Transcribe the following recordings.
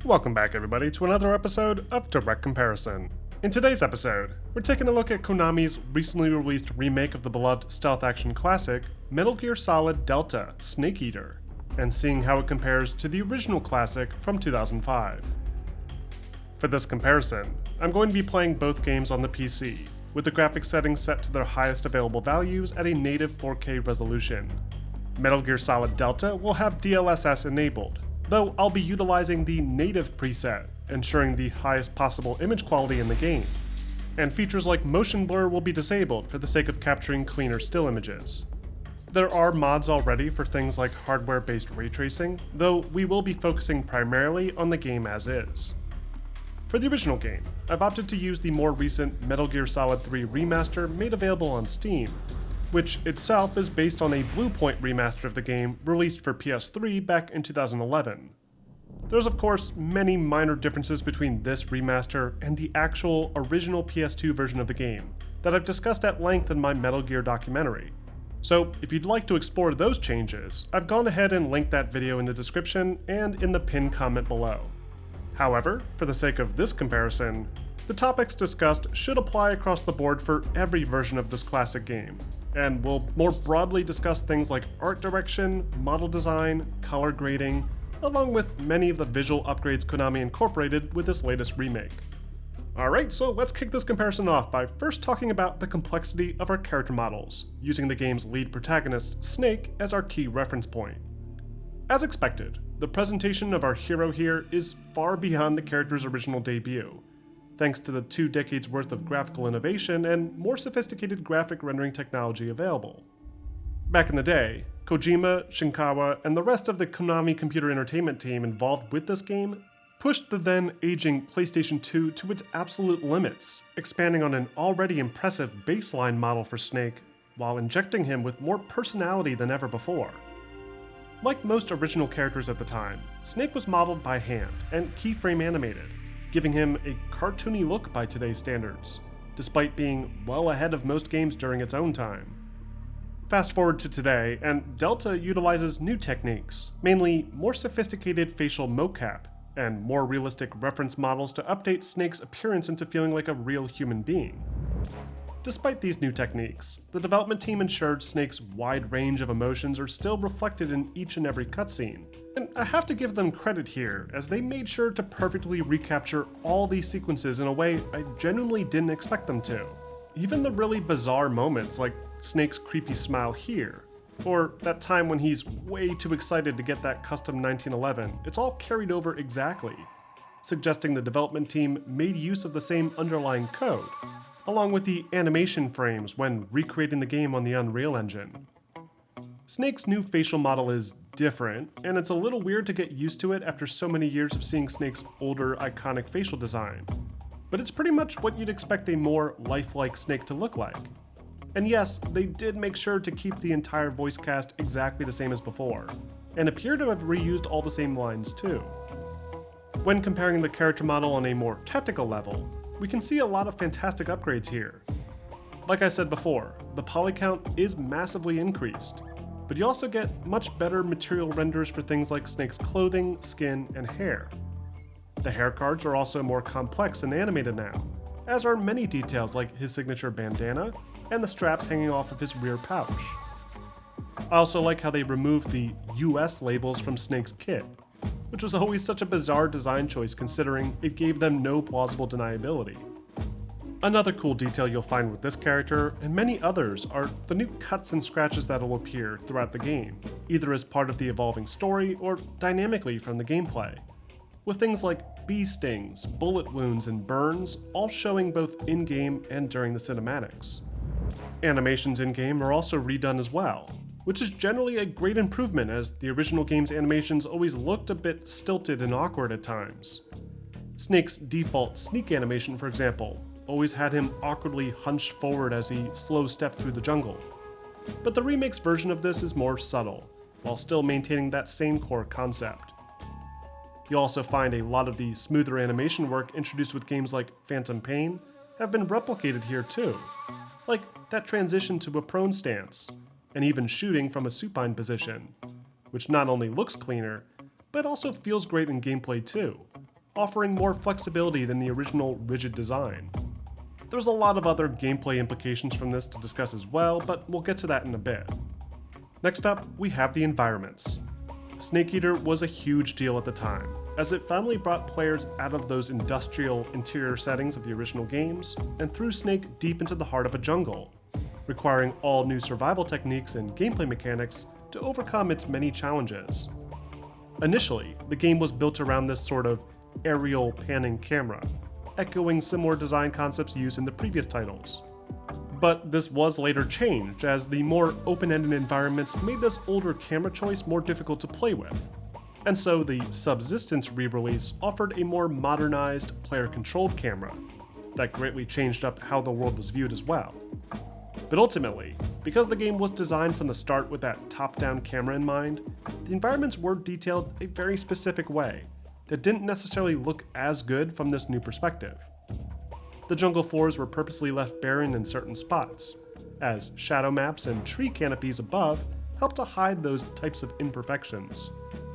Welcome back everybody to another episode of Direct Comparison. In today's episode, we're taking a look at Konami's recently released remake of the beloved stealth action classic, Metal Gear Solid Delta: Snake Eater, and seeing how it compares to the original classic from 2005. For this comparison, I'm going to be playing both games on the PC, with the graphics settings set to their highest available values at a native 4K resolution. Metal Gear Solid Delta will have DLSS enabled, though I'll be utilizing the native preset, ensuring the highest possible image quality in the game, and features like motion blur will be disabled for the sake of capturing cleaner still images. There are mods already for things like hardware-based ray tracing, though we will be focusing primarily on the game as is. For the original game, I've opted to use the more recent Metal Gear Solid 3 remaster made available on Steam, which itself is based on a Bluepoint remaster of the game released for PS3 back in 2011. There's of course many minor differences between this remaster and the actual original PS2 version of the game that I've discussed at length in my Metal Gear documentary. So if you'd like to explore those changes, I've gone ahead and linked that video in the description and in the pinned comment below. However, for the sake of this comparison, the topics discussed should apply across the board for every version of this classic game, and we'll more broadly discuss things like art direction, model design, color grading, along with many of the visual upgrades Konami incorporated with this latest remake. Alright, so let's kick this comparison off by first talking about the complexity of our character models, using the game's lead protagonist, Snake, as our key reference point. As expected, the presentation of our hero here is far beyond the character's original debut, thanks to the 2 decades worth of graphical innovation and more sophisticated graphic rendering technology available. Back in the day, Kojima, Shinkawa, and the rest of the Konami Computer Entertainment team involved with this game pushed the then aging PlayStation 2 to its absolute limits, expanding on an already impressive baseline model for Snake while injecting him with more personality than ever before. Like most original characters at the time, Snake was modeled by hand and keyframe animated, giving him a cartoony look by today's standards, despite being well ahead of most games during its own time. Fast forward to today, and Delta utilizes new techniques, mainly more sophisticated facial mocap, and more realistic reference models to update Snake's appearance into feeling like a real human being. Despite these new techniques, the development team ensured Snake's wide range of emotions are still reflected in each and every cutscene. And I have to give them credit here, as they made sure to perfectly recapture all these sequences in a way I genuinely didn't expect them to. Even the really bizarre moments like Snake's creepy smile here, or that time when he's way too excited to get that custom 1911, it's all carried over exactly, suggesting the development team made use of the same underlying code, along with the animation frames when recreating the game on the Unreal Engine. Snake's new facial model is different, and it's a little weird to get used to it after so many years of seeing Snake's older, iconic facial design. But it's pretty much what you'd expect a more lifelike Snake to look like. And yes, they did make sure to keep the entire voice cast exactly the same as before, and appear to have reused all the same lines too. When comparing the character model on a more technical level, we can see a lot of fantastic upgrades here. Like I said before, the poly count is massively increased, but you also get much better material renders for things like Snake's clothing, skin, and hair. The hair cards are also more complex and animated now, as are many details like his signature bandana and the straps hanging off of his rear pouch. I also like how they removed the US labels from Snake's kit, which was always such a bizarre design choice considering it gave them no plausible deniability. Another cool detail you'll find with this character, and many others, are the new cuts and scratches that'll appear throughout the game, either as part of the evolving story or dynamically from the gameplay, with things like bee stings, bullet wounds, and burns all showing both in-game and during the cinematics. Animations in-game are also redone as well, which is generally a great improvement as the original game's animations always looked a bit stilted and awkward at times. Snake's default sneak animation, for example, always had him awkwardly hunched forward as he slow-stepped through the jungle. But the remake's version of this is more subtle, while still maintaining that same core concept. You'll also find a lot of the smoother animation work introduced with games like Phantom Pain have been replicated here too, like that transition to a prone stance, and even shooting from a supine position, which not only looks cleaner, but also feels great in gameplay too. offering more flexibility than the original rigid design. There's a lot of other gameplay implications from this to discuss as well, but we'll get to that in a bit. Next up, we have the environments. Snake Eater was a huge deal at the time, as it finally brought players out of those industrial interior settings of the original games and threw Snake deep into the heart of a jungle, requiring all new survival techniques and gameplay mechanics to overcome its many challenges. Initially, the game was built around this sort of aerial panning camera, echoing similar design concepts used in the previous titles. But this was later changed, as the more open-ended environments made this older camera choice more difficult to play with. And so the Subsistence re-release offered a more modernized, player-controlled camera that greatly changed up how the world was viewed as well. But ultimately, because the game was designed from the start with that top-down camera in mind, the environments were detailed a very specific way that didn't necessarily look as good from this new perspective. The jungle floors were purposely left barren in certain spots, as shadow maps and tree canopies above helped to hide those types of imperfections,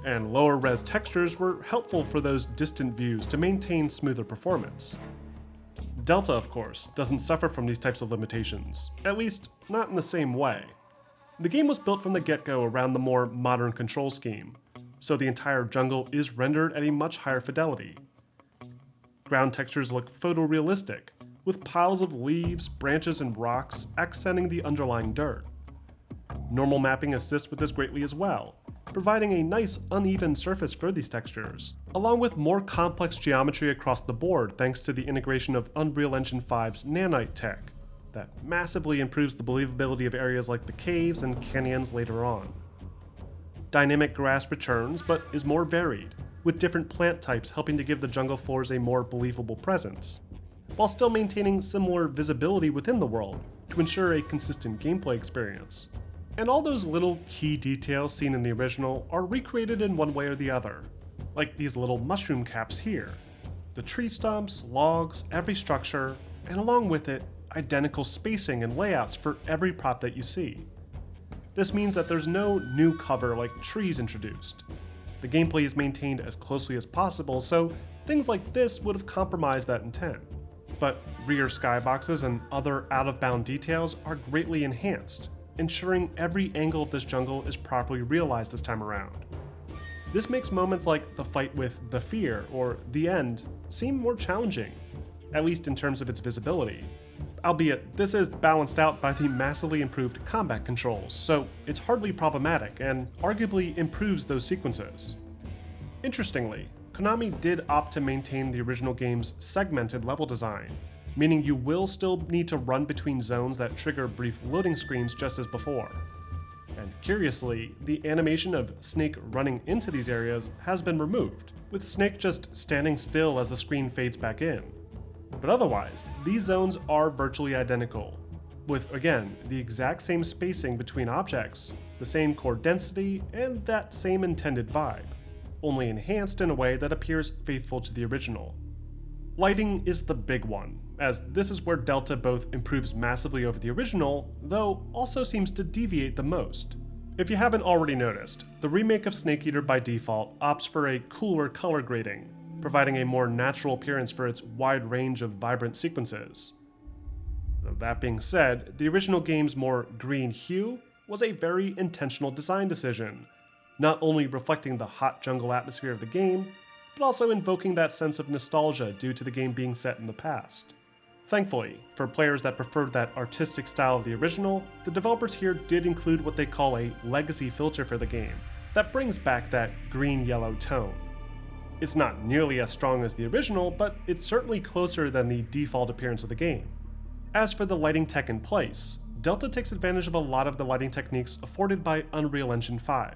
and lower res textures were helpful for those distant views to maintain smoother performance. Delta, of course, doesn't suffer from these types of limitations, at least not in the same way. The game was built from the get-go around the more modern control scheme, so the entire jungle is rendered at a much higher fidelity. Ground textures look photorealistic, with piles of leaves, branches, and rocks accenting the underlying dirt. Normal mapping assists with this greatly as well, providing a nice uneven surface for these textures, along with more complex geometry across the board thanks to the integration of Unreal Engine 5's nanite tech that massively improves the believability of areas like the caves and canyons later on. Dynamic grass returns, but is more varied, with different plant types helping to give the jungle floors a more believable presence, while still maintaining similar visibility within the world to ensure a consistent gameplay experience. And all those little key details seen in the original are recreated in one way or the other, like these little mushroom caps here, the tree stumps, logs, every structure, and along with it, identical spacing and layouts for every prop that you see. This means that there's no new cover like trees introduced. The gameplay is maintained as closely as possible, so things like this would have compromised that intent. But rear skyboxes and other out-of-bound details are greatly enhanced, ensuring every angle of this jungle is properly realized this time around. This makes moments like the fight with the Fear or the End seem more challenging, at least in terms of its visibility. Albeit, this is balanced out by the massively improved combat controls, so it's hardly problematic and arguably improves those sequences. Interestingly, Konami did opt to maintain the original game's segmented level design, meaning you will still need to run between zones that trigger brief loading screens just as before. And curiously, the animation of Snake running into these areas has been removed, with Snake just standing still as the screen fades back in. But otherwise, these zones are virtually identical, with, again, the exact same spacing between objects, the same core density, and that same intended vibe, only enhanced in a way that appears faithful to the original. Lighting is the big one, as this is where Delta both improves massively over the original, though also seems to deviate the most. If you haven't already noticed, the remake of Snake Eater by default opts for a cooler color grading, providing a more natural appearance for its wide range of vibrant sequences. That being said, the original game's more green hue was a very intentional design decision, not only reflecting the hot jungle atmosphere of the game, but also invoking that sense of nostalgia due to the game being set in the past. Thankfully, for players that preferred that artistic style of the original, the developers here did include what they call a legacy filter for the game, that brings back that green-yellow tone. It's not nearly as strong as the original, but it's certainly closer than the default appearance of the game. As for the lighting tech in place, Delta takes advantage of a lot of the lighting techniques afforded by Unreal Engine 5,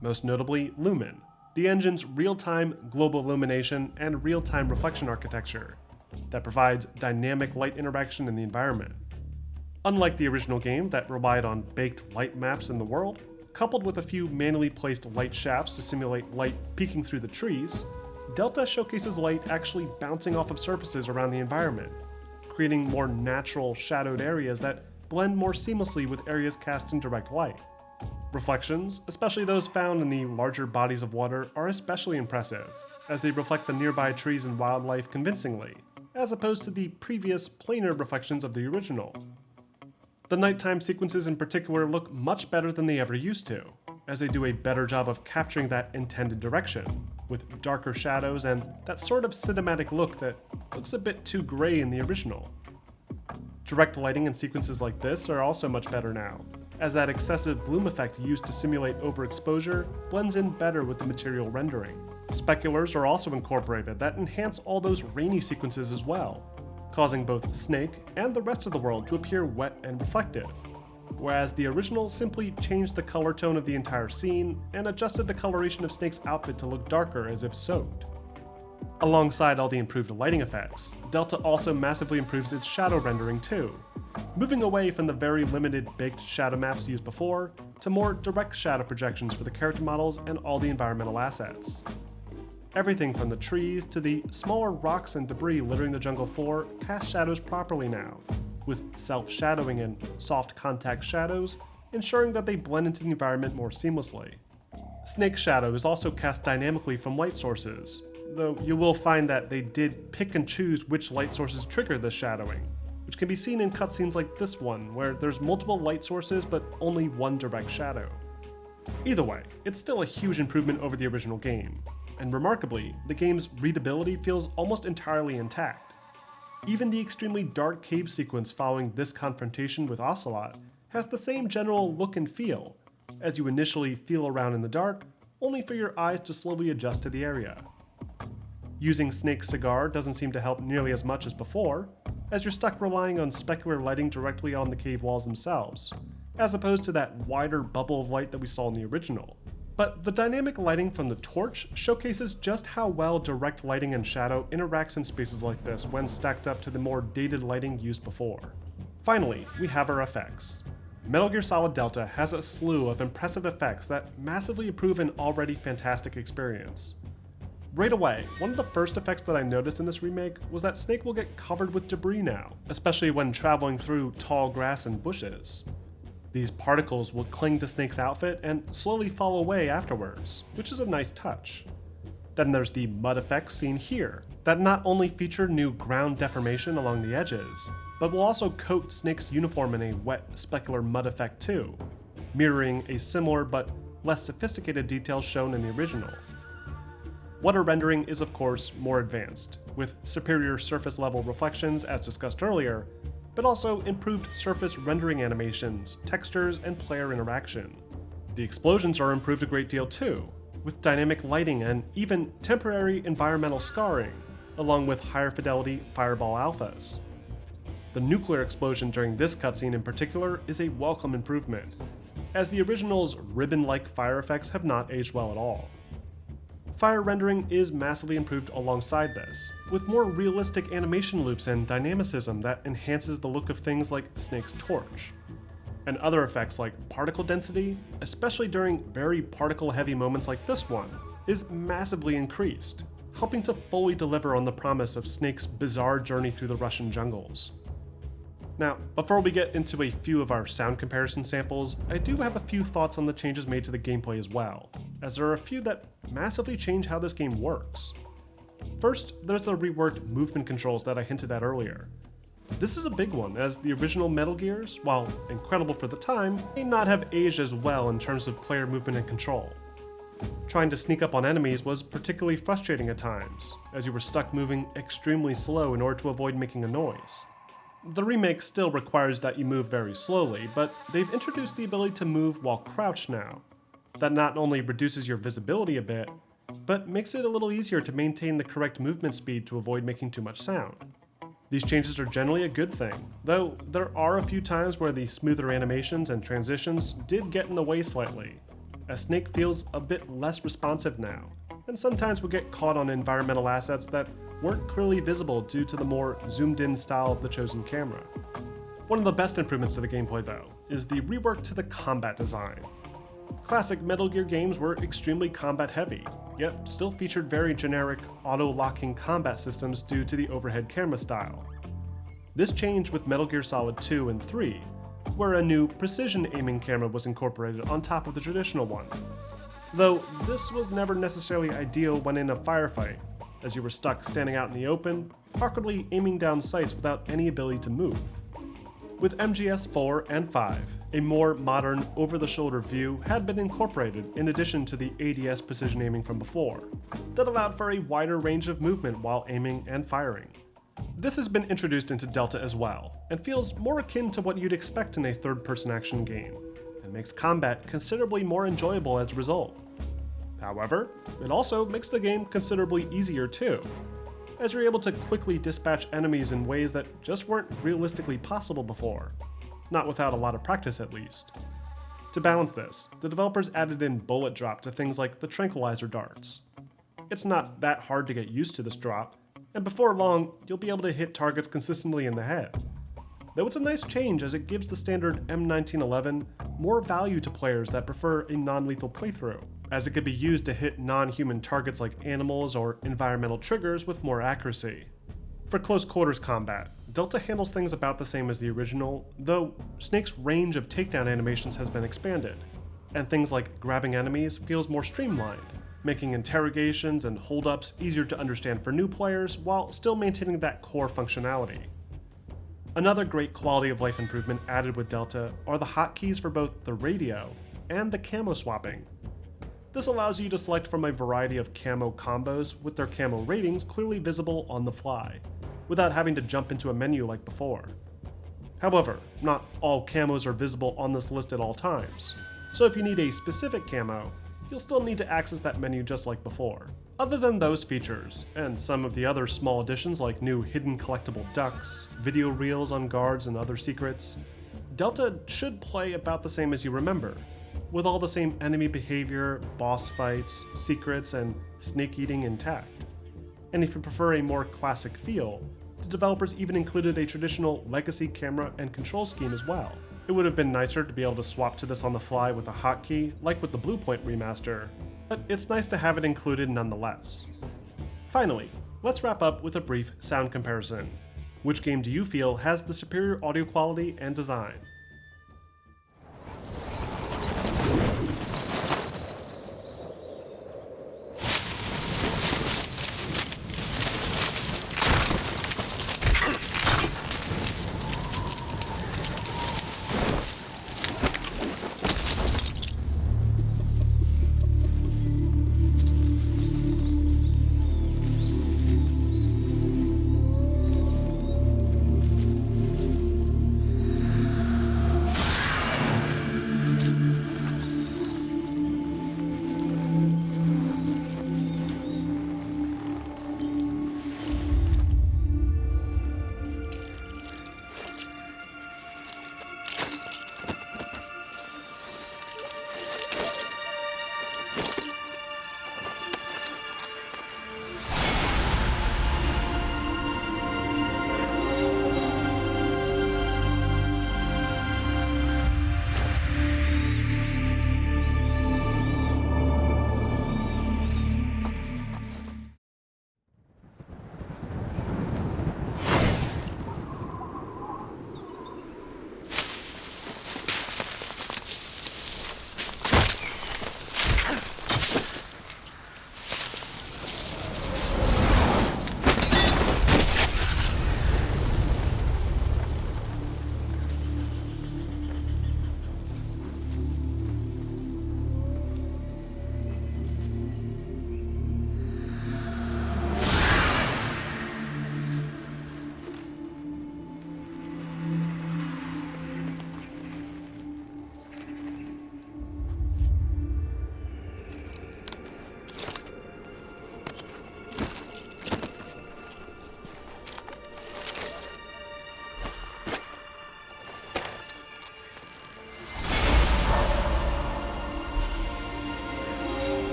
most notably Lumen, the engine's real-time global illumination and real-time reflection architecture that provides dynamic light interaction in the environment. Unlike the original game that relied on baked light maps in the world, coupled with a few manually placed light shafts to simulate light peeking through the trees, Delta showcases light actually bouncing off of surfaces around the environment, creating more natural shadowed areas that blend more seamlessly with areas cast in direct light. Reflections, especially those found in the larger bodies of water, are especially impressive, as they reflect the nearby trees and wildlife convincingly, as opposed to the previous planar reflections of the original. The nighttime sequences in particular look much better than they ever used to, as they do a better job of capturing that intended direction, with darker shadows and that sort of cinematic look that looks a bit too gray in the original. Direct lighting in sequences like this are also much better now, as that excessive bloom effect used to simulate overexposure blends in better with the material rendering. Speculars are also incorporated that enhance all those rainy sequences as well, causing both Snake and the rest of the world to appear wet and reflective, whereas the original simply changed the color tone of the entire scene and adjusted the coloration of Snake's outfit to look darker as if soaked. Alongside all the improved lighting effects, Delta also massively improves its shadow rendering too, moving away from the very limited baked shadow maps used before to more direct shadow projections for the character models and all the environmental assets. Everything from the trees to the smaller rocks and debris littering the jungle floor cast shadows properly now, with self-shadowing and soft contact shadows ensuring that they blend into the environment more seamlessly. Snake's shadow is also cast dynamically from light sources, though you will find that they did pick and choose which light sources trigger this shadowing, which can be seen in cutscenes like this one, where there's multiple light sources but only one direct shadow. Either way, it's still a huge improvement over the original game, and remarkably, the game's readability feels almost entirely intact. Even the extremely dark cave sequence following this confrontation with Ocelot has the same general look and feel, as you initially feel around in the dark, only for your eyes to slowly adjust to the area. Using Snake's cigar doesn't seem to help nearly as much as before, as you're stuck relying on specular lighting directly on the cave walls themselves, as opposed to that wider bubble of light that we saw in the original. But the dynamic lighting from the torch showcases just how well direct lighting and shadow interacts in spaces like this when stacked up to the more dated lighting used before. Finally, we have our effects. Metal Gear Solid Delta has a slew of impressive effects that massively improve an already fantastic experience. Right away, one of the first effects that I noticed in this remake was that Snake will get covered with debris now, especially when traveling through tall grass and bushes. These particles will cling to Snake's outfit and slowly fall away afterwards, which is a nice touch. Then there's the mud effects seen here, that not only feature new ground deformation along the edges, but will also coat Snake's uniform in a wet, specular mud effect too, mirroring a similar but less sophisticated detail shown in the original. Water rendering is of course more advanced, with superior surface level reflections as discussed earlier, but also improved surface rendering animations, textures, and player interaction. The explosions are improved a great deal too, with dynamic lighting and even temporary environmental scarring, along with higher fidelity fireball alphas. The nuclear explosion during this cutscene in particular is a welcome improvement, as the original's ribbon-like fire effects have not aged well at all. Fire rendering is massively improved alongside this, with more realistic animation loops and dynamicism that enhances the look of things like Snake's torch. And other effects like particle density, especially during very particle-heavy moments like this one, is massively increased, helping to fully deliver on the promise of Snake's bizarre journey through the Russian jungles. Now, before we get into a few of our sound comparison samples, I do have a few thoughts on the changes made to the gameplay as well, as there are a few that massively change how this game works. First, there's the reworked movement controls that I hinted at earlier. This is a big one, as the original Metal Gears, while incredible for the time, may not have aged as well in terms of player movement and control. Trying to sneak up on enemies was particularly frustrating at times, as you were stuck moving extremely slow in order to avoid making a noise. The remake still requires that you move very slowly, but they've introduced the ability to move while crouched now. That not only reduces your visibility a bit, but makes it a little easier to maintain the correct movement speed to avoid making too much sound. These changes are generally a good thing, though there are a few times where the smoother animations and transitions did get in the way slightly, as Snake feels a bit less responsive now, and sometimes will get caught on environmental assets that weren't clearly visible due to the more zoomed-in style of the chosen camera. One of the best improvements to the gameplay, though, is the rework to the combat design. Classic Metal Gear games were extremely combat-heavy, yet still featured very generic, auto-locking combat systems due to the overhead camera style. This changed with Metal Gear Solid 2 and 3, where a new precision aiming camera was incorporated on top of the traditional one. Though this was never necessarily ideal when in a firefight, as you were stuck standing out in the open, awkwardly aiming down sights without any ability to move. With MGS 4 and 5, a more modern, over-the-shoulder view had been incorporated in addition to the ADS precision aiming from before, that allowed for a wider range of movement while aiming and firing. This has been introduced into Delta as well, and feels more akin to what you'd expect in a third-person action game, and makes combat considerably more enjoyable as a result. However, it also makes the game considerably easier too, as you're able to quickly dispatch enemies in ways that just weren't realistically possible before, not without a lot of practice at least. To balance this, the developers added in bullet drop to things like the tranquilizer darts. It's not that hard to get used to this drop, and before long, you'll be able to hit targets consistently in the head. Though it's a nice change as it gives the standard M1911 more value to players that prefer a non-lethal playthrough, as it could be used to hit non-human targets like animals or environmental triggers with more accuracy. For close quarters combat, Delta handles things about the same as the original, though Snake's range of takedown animations has been expanded, and things like grabbing enemies feels more streamlined, making interrogations and holdups easier to understand for new players while still maintaining that core functionality. Another great quality of life improvement added with Delta are the hotkeys for both the radio and the camo swapping. This allows you to select from a variety of camo combos with their camo ratings clearly visible on the fly, without having to jump into a menu like before. However, not all camos are visible on this list at all times, so if you need a specific camo, you'll still need to access that menu just like before. Other than those features, and some of the other small additions like new hidden collectible ducks, video reels on guards and other secrets, Delta should play about the same as you remember, with all the same enemy behavior, boss fights, secrets, and snake eating intact. And if you prefer a more classic feel, the developers even included a traditional legacy camera and control scheme as well. It would have been nicer to be able to swap to this on the fly with a hotkey, like with the Bluepoint remaster, but it's nice to have it included nonetheless. Finally, let's wrap up with a brief sound comparison. Which game do you feel has the superior audio quality and design?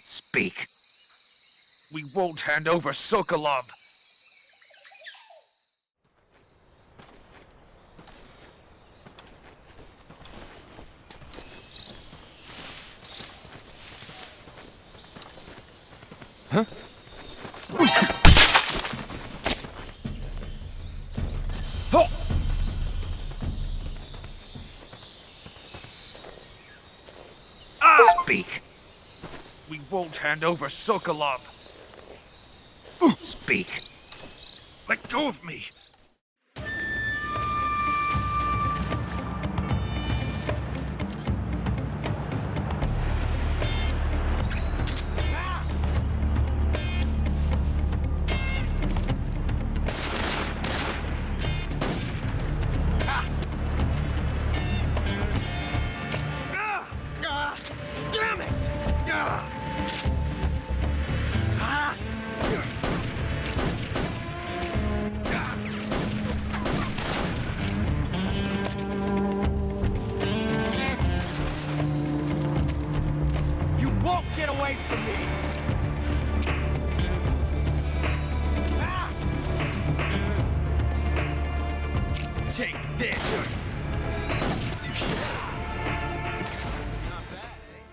Speak. We won't hand over Sokolov. Huh? Speak. We won't hand over Sokolov. Speak. Let go of me. Damn it! You won't get away from me! Take this! Touche. Not bad, eh?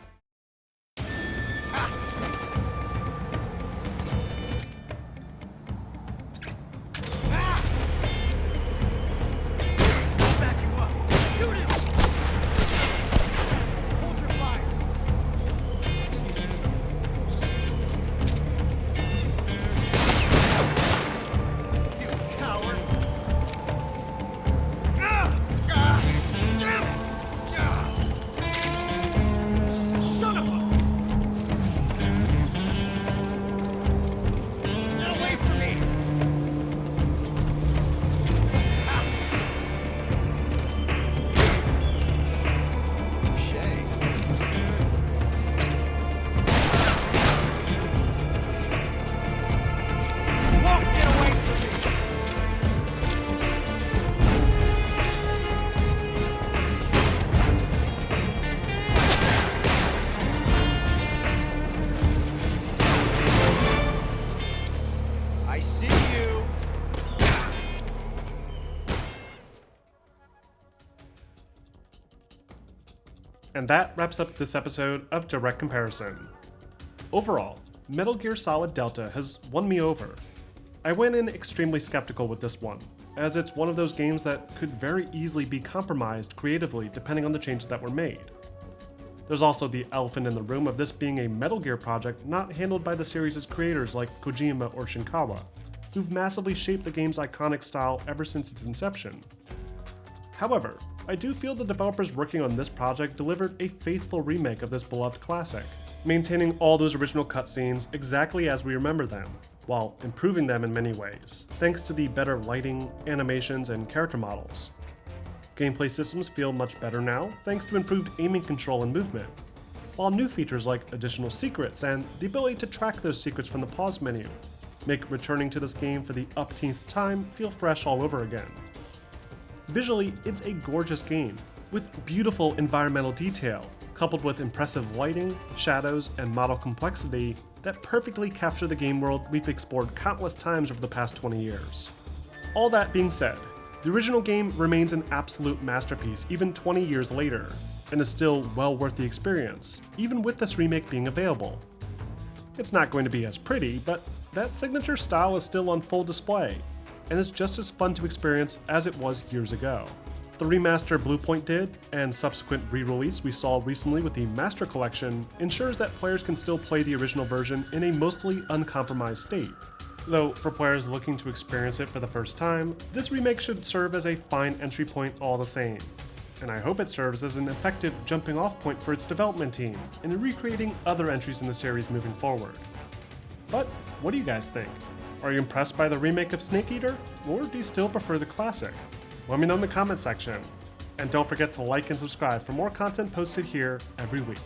Back you up! Shoot him! Hold your fire! You coward! Damn it! Son of a... Get away from me! Touche. Won't get away from me! I see you! And that wraps up this episode of Direct Comparison. Overall, Metal Gear Solid Delta has won me over. I went in extremely skeptical with this one, as it's one of those games that could very easily be compromised creatively depending on the changes that were made. There's also the elephant in the room of this being a Metal Gear project not handled by the series' creators like Kojima or Shinkawa, who've massively shaped the game's iconic style ever since its inception. However, I do feel the developers working on this project delivered a faithful remake of this beloved classic, maintaining all those original cutscenes exactly as we remember them, while improving them in many ways, thanks to the better lighting, animations, and character models. Gameplay systems feel much better now, thanks to improved aiming control and movement, while new features like additional secrets and the ability to track those secrets from the pause menu make returning to this game for the upteenth time feel fresh all over again. Visually, it's a gorgeous game, with beautiful environmental detail, coupled with impressive lighting, shadows, and model complexity that perfectly capture the game world we've explored countless times over the past 20 years. All that being said, The original game remains an absolute masterpiece even 20 years later, and is still well worth the experience, even with this remake being available. It's not going to be as pretty, but that signature style is still on full display, and is just as fun to experience as it was years ago. The remaster Bluepoint did, and subsequent re-release we saw recently with the Master Collection, ensures that players can still play the original version in a mostly uncompromised state. Though, for players looking to experience it for the first time, this remake should serve as a fine entry point all the same. And I hope it serves as an effective jumping off point for its development team in recreating other entries in the series moving forward. But what do you guys think? Are you impressed by the remake of Snake Eater, or do you still prefer the classic? Let me know in the comment section. And don't forget to like and subscribe for more content posted here every week.